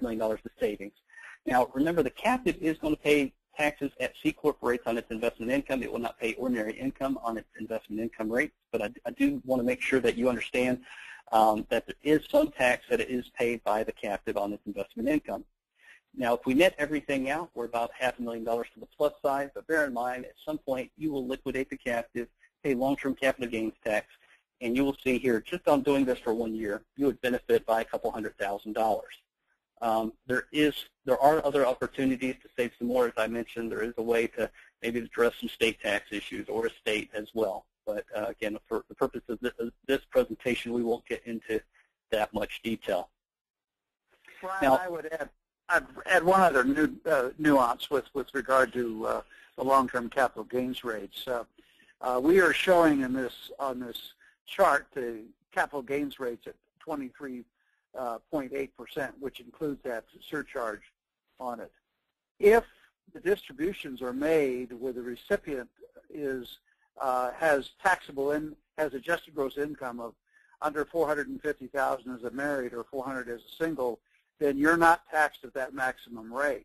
$500,000 of savings. Now, remember, the captive is going to pay taxes at C Corp rates on its investment income. It will not pay ordinary income on its investment income rate. But I do want to make sure that you understand that there is some tax that is paid by the captive on its investment income. Now, if we net everything out, we're about $500,000 to the plus side, but bear in mind, at some point, you will liquidate the captive, pay long-term capital gains tax, and you will see here, just on doing this for 1 year, you would benefit by a couple $100,000. There are other opportunities to save some more. As I mentioned, there is a way to maybe address some state tax issues or estate as well. But again, for the purpose of this presentation, we won't get into that much detail. Brian, now, I'd add one other nuance with regard to the long-term capital gains rates. We are showing on this chart the capital gains rates at 23.8%, which includes that surcharge on it. If the distributions are made where the recipient has adjusted gross income of under $450,000 as a married or $400,000 as a single, then you're not taxed at that maximum rate.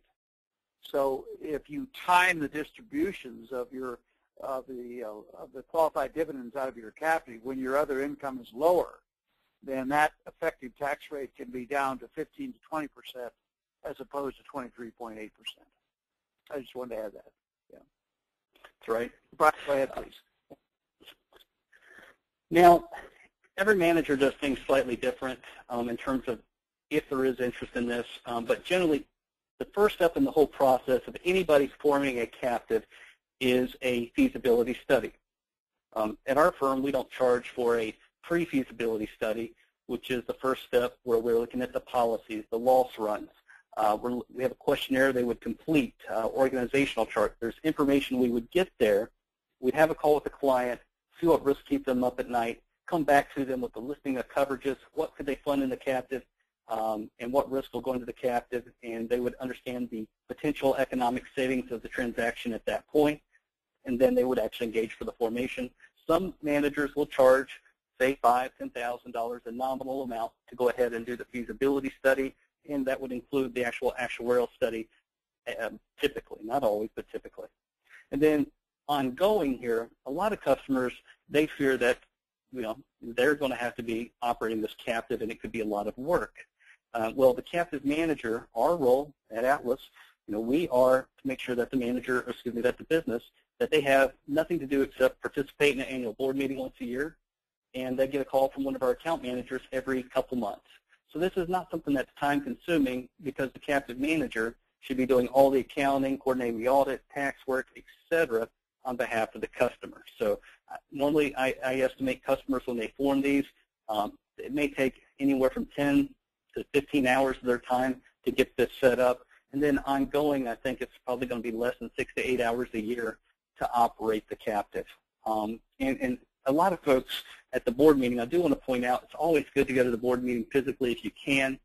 So if you time the distributions of the qualified dividends out of your captive when your other income is lower, then that effective tax rate can be down to 15 to 20% as opposed to 23.8%. I just wanted to add that. Yeah, that's right. Brian, go ahead, please. Now, every manager does things slightly different in terms of if there is interest in this, but generally, the first step in the whole process of anybody forming a captive is a feasibility study. At our firm, we don't charge for a pre-feasibility study, which is the first step where we're looking at the policies, the loss runs. We have a questionnaire they would complete, organizational chart. There's information we would get there. We'd have a call with the client, see what risks keep them up at night, come back to them with a listing of coverages, what could they fund in the captive, and what risk will go into the captive, and they would understand the potential economic savings of the transaction at that point, and then they would actually engage for the formation. Some managers will charge, say, $5,000, $10,000, a nominal amount to go ahead and do the feasibility study, and that would include the actual actuarial study, typically, not always, but typically. And then ongoing here, a lot of customers, they fear that they're going to have to be operating this captive, and it could be a lot of work. Well, the captive manager, our role at Atlas, we are to make sure that the manager, that the business, that they have nothing to do except participate in an annual board meeting once a year, and they get a call from one of our account managers every couple months. So this is not something that's time-consuming because the captive manager should be doing all the accounting, coordinating the audit, tax work, etc., on behalf of the customer. So normally I estimate customers when they form these, it may take anywhere from 10 to 15 hours of their time to get this set up. And then ongoing, I think it's probably going to be less than 6 to 8 hours a year to operate the captive. And a lot of folks at the board meeting, I do want to point out, it's always good to go to the board meeting physically if you can.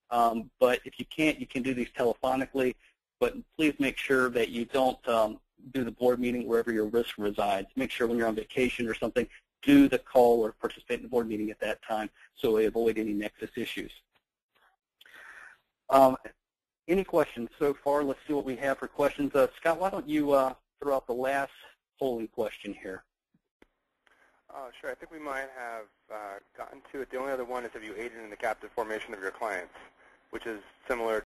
But if you can't, you can do these telephonically. But please make sure that you don't do the board meeting wherever your risk resides. Make sure when you're on vacation or something, do the call or participate in the board meeting at that time so we avoid any nexus issues. Any questions so far? Let's see what we have for questions. Scott, why don't you throw out the last polling question here? Sure. I think we might have gotten to it. The only other one is, have you aided in the captive formation of your clients, which is similar